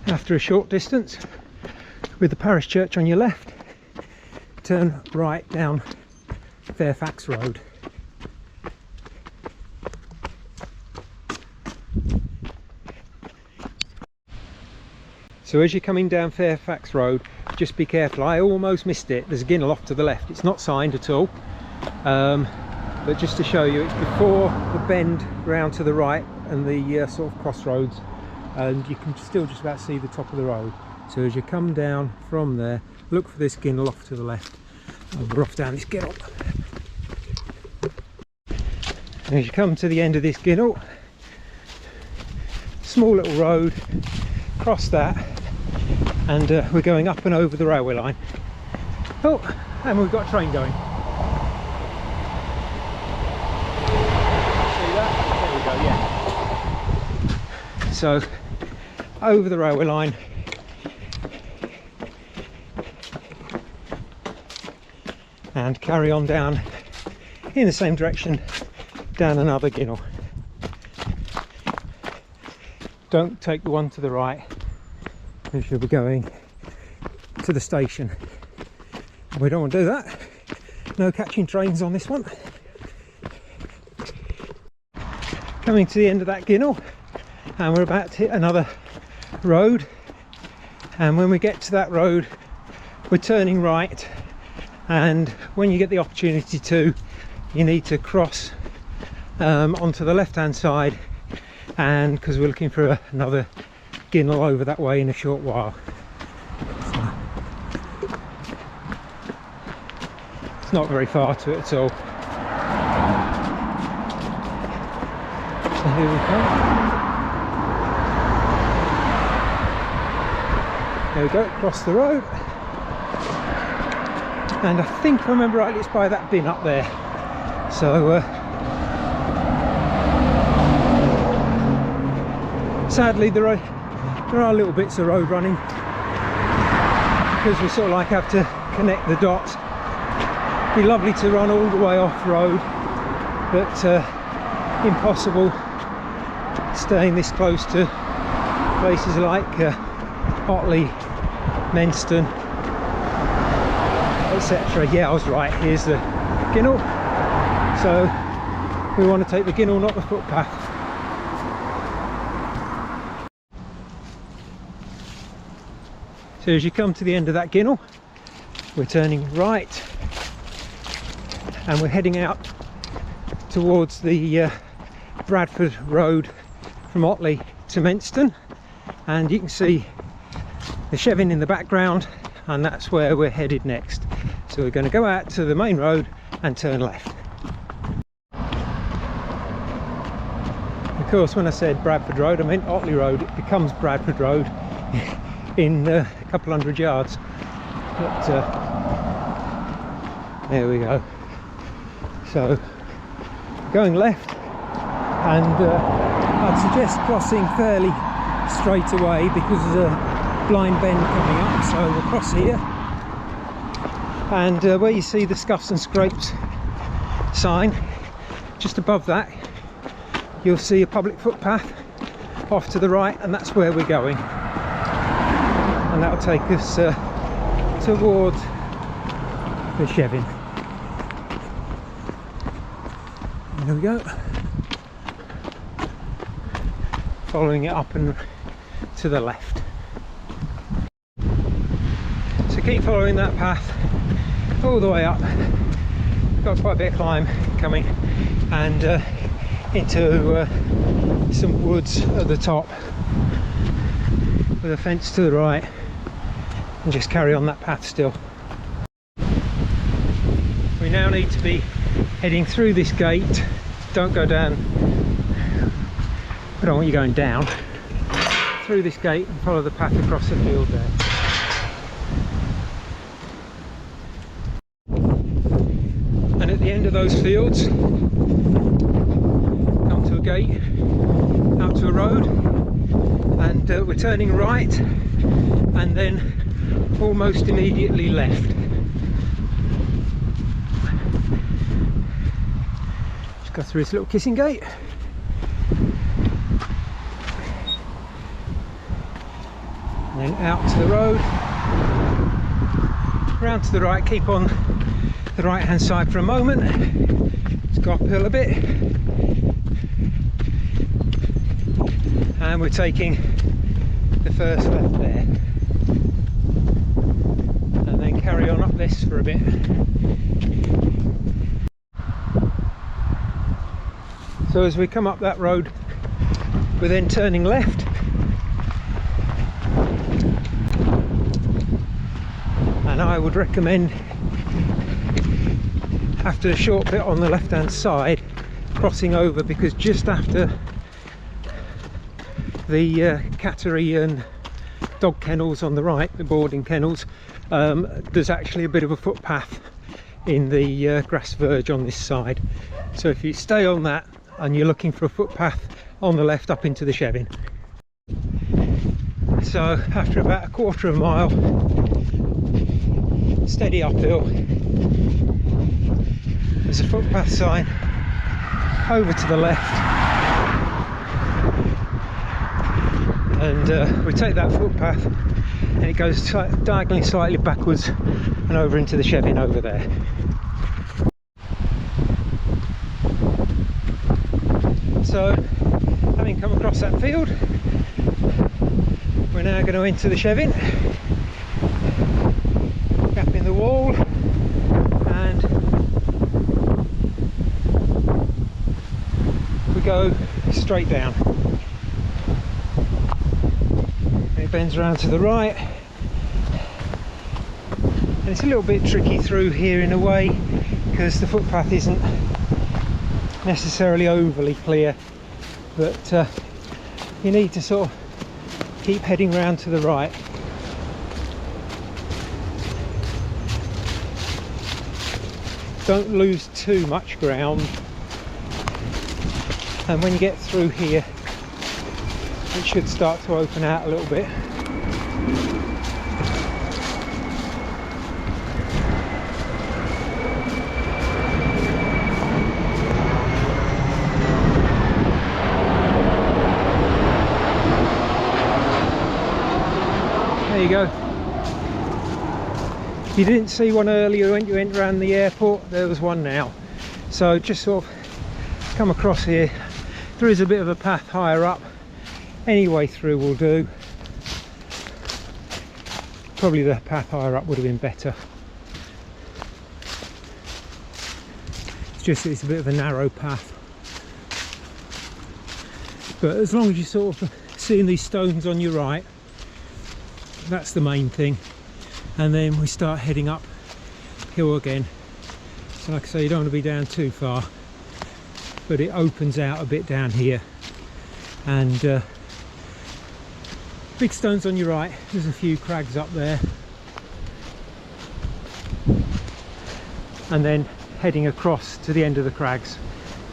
After a short distance, with the parish church on your left, turn right down Fairfax Road. So as you're coming down Fairfax Road, just be careful. I almost missed it. There's a ginnel off to the left. It's not signed at all, but just to show you, it's before the bend round to the right and the sort of crossroads, and you can still just about see the top of the road. So as you come down from there, look for this ginnel off to the left, and we're off down this ginnel. And as you come to the end of this ginnel, small little road, cross that, and we're going up and over the railway line. Oh, and we've got a train going. See that? There we go, yeah. So over the railway line, and carry on down in the same direction down another ginnel. Don't take the one to the right, because you'll be going to the station. We don't want to do that. No catching trains on this one. Coming to the end of that ginnel, and we're about to hit another road, and when we get to that road we're turning right, and when you get the opportunity to, you need to cross onto the left hand side, and because we're looking for another ginnel over that way in a short while. So it's not very far to it at all. So here we go. There we go, across the road. And I think, if I remember rightly, it's by that bin up there. So sadly there are little bits of road running, because we sort of like have to connect the dots. It'd be lovely to run all the way off road, but impossible staying this close to places like Otley, Menston, etc. Yeah, I was right, here's the ginnel. So we want to take the ginnel, not the footpath. So as you come to the end of that ginnel, we're turning right, and we're heading out towards the Bradford Road from Otley to Menston, and you can see the Chevin in the background, and that's where we're headed next. So we're going to go out to the main road and turn left. Of course, when I said Bradford Road, I meant Otley Road. It becomes Bradford Road in a couple hundred yards, but there we go. So going left, and I'd suggest crossing fairly straight away, because there's a blind bend coming up. So we'll cross here, and where you see the Scuffs and Scrapes sign, just above that you'll see a public footpath off to the right, and that's where we're going, and that'll take us towards the Chevin. There we go, following it up and to the left. So keep following that path all the way up. Got quite a bit of climb coming, and into some woods at the top with a fence to the right, and just carry on that path still. We now need to be heading through this gate. Don't go down, I don't want you going down. Through this gate and follow the path across the field there. And at the end of those fields, come to a gate, out to a road, and we're turning right, and then almost immediately left. Just go through this little kissing gate. and then out to the road, round to the right, keep on the right hand side for a moment, let's go uphill a bit, and we're taking the first left there, and then carry on up this for a bit. So as we come up that road, we're then turning left, and I would recommend, after the short bit on the left hand side, crossing over, because just after the cattery and dog kennels on the right, the boarding kennels, there's actually a bit of a footpath in the grass verge on this side. So if you stay on that and you're looking for a footpath on the left up into the Chevin. So after about a quarter of a mile, steady uphill, there's a footpath sign over to the left, and we take that footpath and it goes diagonally slightly backwards and over into the Chevin over there. So having come across that field, we're now going to enter the Chevin, gap in the wall, and we go straight down. And it bends around to the right, and it's a little bit tricky through here in a way, because the footpath isn't necessarily overly clear, but you need to sort of keep heading round to the right. Don't lose too much ground, and when you get through here it should start to open out a little bit. There you go. If you didn't see one earlier when you went around the airport, there was one now. So just sort of come across here. There is a bit of a path higher up. Any way through will do. Probably the path higher up would have been better. It's just it's a bit of a narrow path. But as long as you're sort of seeing these stones on your right, that's the main thing. And then we start heading up hill again. So like I say, you don't want to be down too far, but it opens out a bit down here, and big stones on your right. There's a few crags up there, and then heading across to the end of the crags,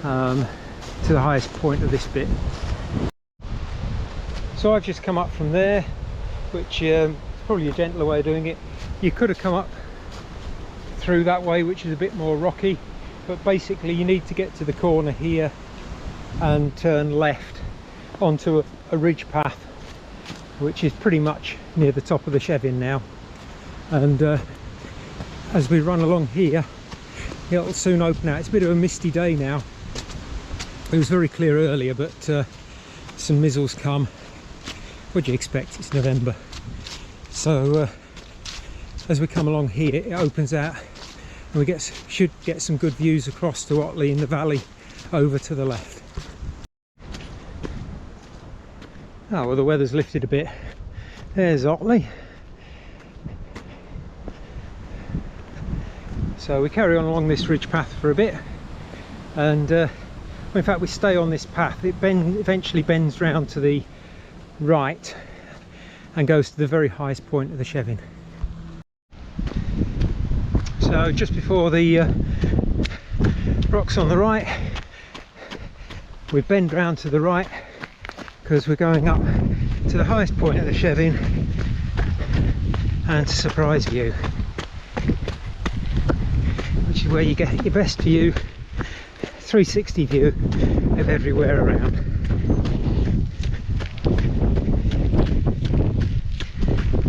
to the highest point of this bit. So I've just come up from there, which is probably a gentler way of doing it. You could have come up through that way, which is a bit more rocky, but basically you need to get to the corner here and turn left onto a ridge path, which is pretty much near the top of the Chevin now. And as we run along here, it'll soon open out. It's a bit of a misty day now. It was very clear earlier, but some mizzles come. What do you expect? It's November. So as we come along here, it opens out, and we should get some good views across to Otley in the valley over to the left. Oh, well, the weather's lifted a bit. There's Otley. So we carry on along this ridge path for a bit, and in fact we stay on this path. It eventually bends round to the right and goes to the very highest point of the Chevin. So just before the rocks on the right, we bend round to the right because we're going up to the highest point of the Chevin and surprise view, which is where you get your best view, 360 view of everywhere around.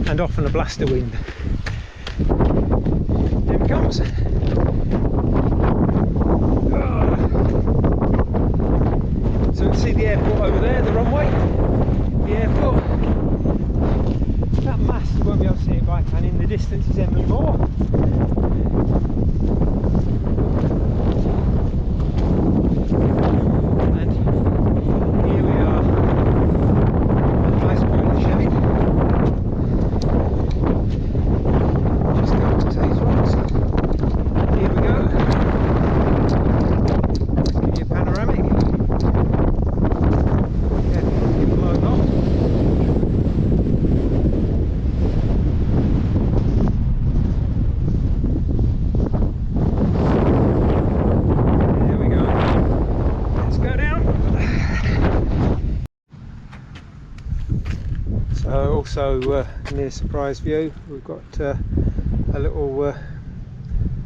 and often a blast of wind. Here it comes. So you can see the airport over there, the runway, the airport. That mast, you won't be able to see it by plan. In the distance is Emily Moore. And here we are at the nice point of the Chevin. Just going to Taze Rocks. Here we go. Let's give you a panoramic. Also near surprise view, we've got a little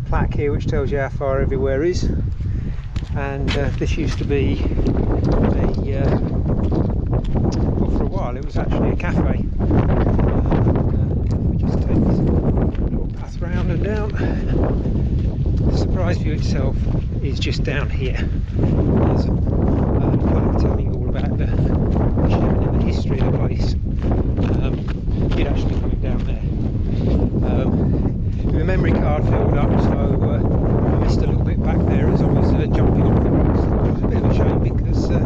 plaque here which tells you how far everywhere is, and this used to be well, for a while it was actually a cafe. We just take this little path round and down. The surprise view itself is just down here. There's a plaque telling you all about the Chevin and the history of the place. It actually coming down there. The memory card filled up, so I missed a little bit back there as I was jumping off the rocks. It was a bit of a shame because I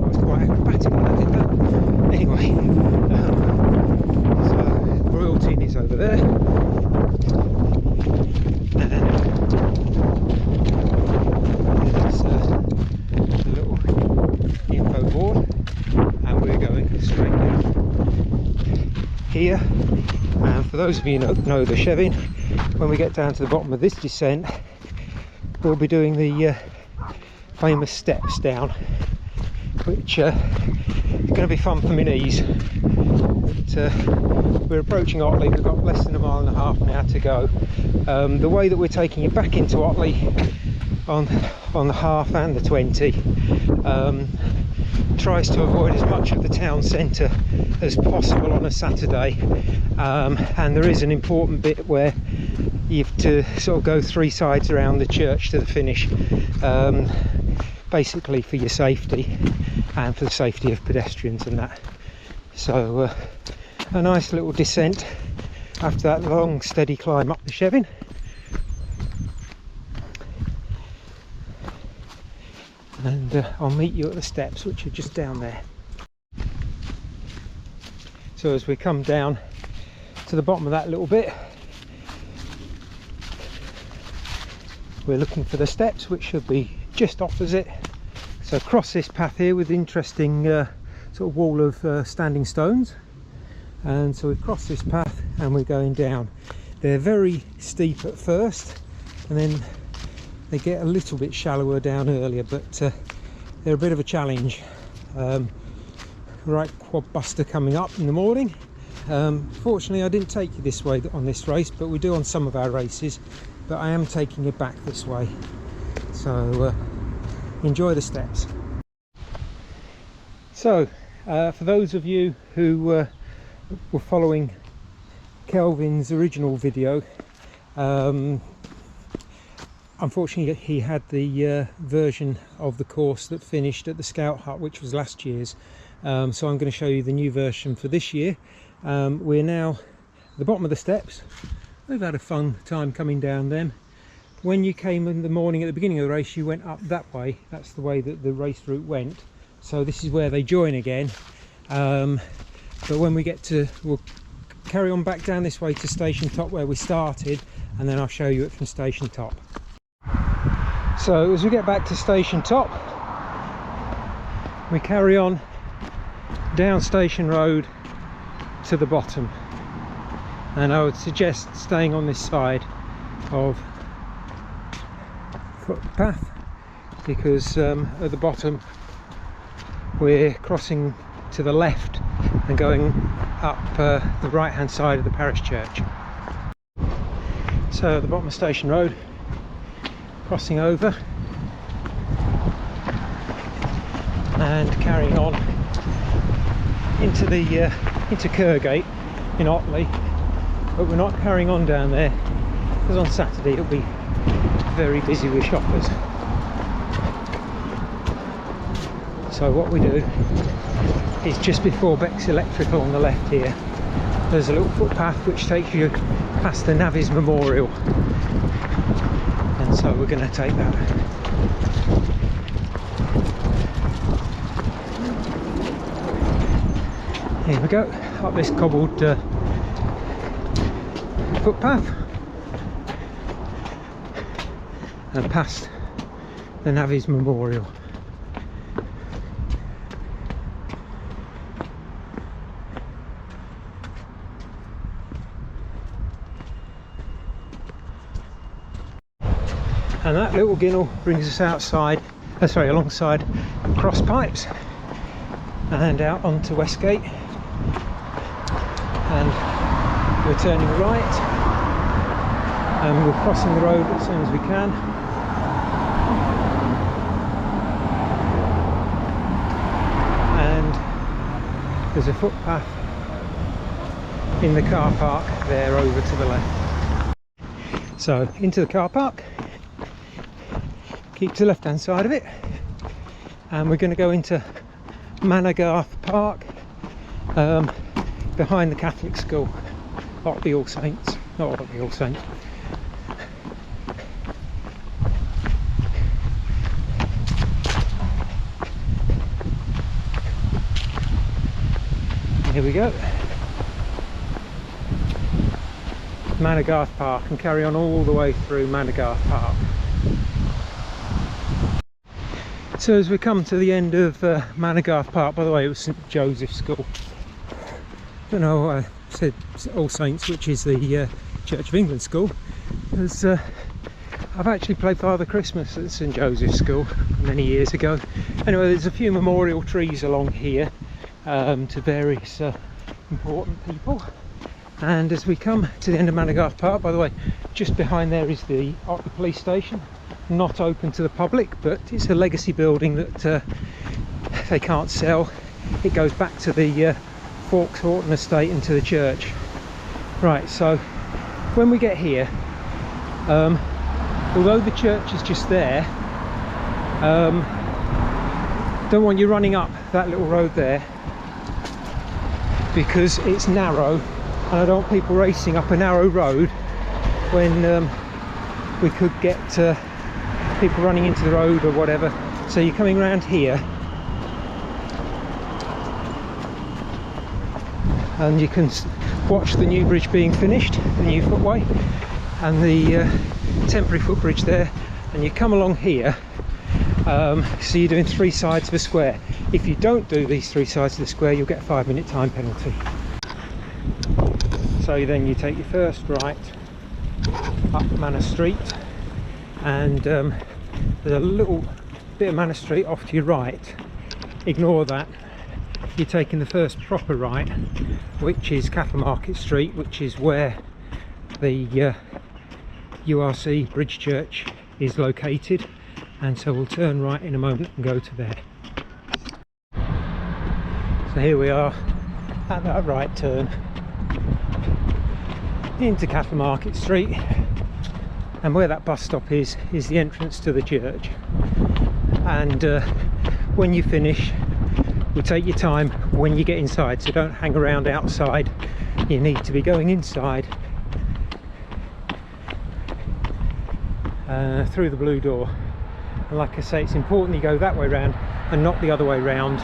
was quite acrobatic when I did that. Anyway, so the Royal Tin is over there. And there's the little info board, and we're going straight down here. And for those of you who know the Chevin, when we get down to the bottom of this descent, we'll be doing the famous steps down, which are going to be fun for my knees. But, we're approaching Otley. We've got less than a mile and a half now to go. The way that we're taking you back into Otley on the half and the 20 tries to avoid as much of the town centre as possible on a Saturday, and there is an important bit where you have to sort of go 3 sides around the church to the finish, basically for your safety and for the safety of pedestrians and that. So a nice little descent after that long steady climb up the Chevin. And I'll meet you at the steps, which are just down there. So as we come down to the bottom of that little bit, we're looking for the steps, which should be just opposite. So across this path here with interesting sort of wall of standing stones, and so we've crossed this path and we're going down. They're very steep at first, and then they get a little bit shallower down earlier, but they're a bit of a challenge. Right quad buster coming up in the morning. Fortunately I didn't take you this way on this race, but we do on some of our races, but I am taking you back this way. So enjoy the steps. So for those of you who were following Kelvin's original video, unfortunately he had the version of the course that finished at the Scout Hut, which was last year's, so I'm going to show you the new version for this year. We're now at the bottom of the steps. We've had a fun time coming down them. When you came in the morning at the beginning of the race, you went up that way. That's the way that the race route went, so this is where they join again. But when we get to, we'll carry on back down this way to Station Top where we started, and then I'll show you it from Station Top. So as we get back to Station Top, we carry on down Station Road to the bottom, and I would suggest staying on this side of footpath, because at the bottom we're crossing to the left and going up the right hand side of the parish church. So at the bottom of Station Road, crossing over and carrying on into the into Kergate, in Otley, but we're not carrying on down there because on Saturday it'll be very busy with shoppers. So what we do is just before Beck's Electrical on the left here, there's a little footpath which takes you past the Navies Memorial, and so we're going to take that. Here we go, up this cobbled footpath and past the Navies Memorial. And that little ginnel brings us outside, alongside Cross Pipes and out onto Westgate, and we're turning right and we're crossing the road as soon as we can. And there's a footpath in the car park there over to the left. So into the car park, keep to the left hand side of it, and we're going to go into Manor Park, behind the Catholic school, Otley All Saints, not Otley All Saints. Here we go, Manor Park, and carry on all the way through Manor Park. So as we come to the end of Manor Park, by the way, it was St Joseph's School. I don't know why I said All Saints, which is the Church of England school, because I've actually played Father Christmas at St Joseph's School many years ago. Anyway, there's a few memorial trees along here to various important people. And as we come to the end of Manor Park, by the way, just behind there is the Otley Police Station. Not open to the public, but it's a legacy building that they can't sell. It goes back to the Fawkes Horton estate and to the church. Right, so when we get here, although the church is just there, don't want you running up that little road there because it's narrow, and I don't want people racing up a narrow road when we could get people running into the road or whatever. So you're coming around here and you can watch the new bridge being finished, the new footway, and the temporary footbridge there, and you come along here. So you're doing 3 sides of a square. If you don't do these 3 sides of the square, you'll get a 5-minute time penalty. So then you take your first right up Manor Street, and there's a little bit of Manor Street off to your right. Ignore that. You're taking the first proper right, which is Cattle Market Street, which is where the URC Bridge Church is located, and so we'll turn right in a moment and go to there. So here we are at that right turn into Cattle Market Street, and where that bus stop is the entrance to the church. And when you finish, we'll take your time when you get inside, so don't hang around outside. You need to be going inside through the blue door. And like I say, it's important you go that way round and not the other way round.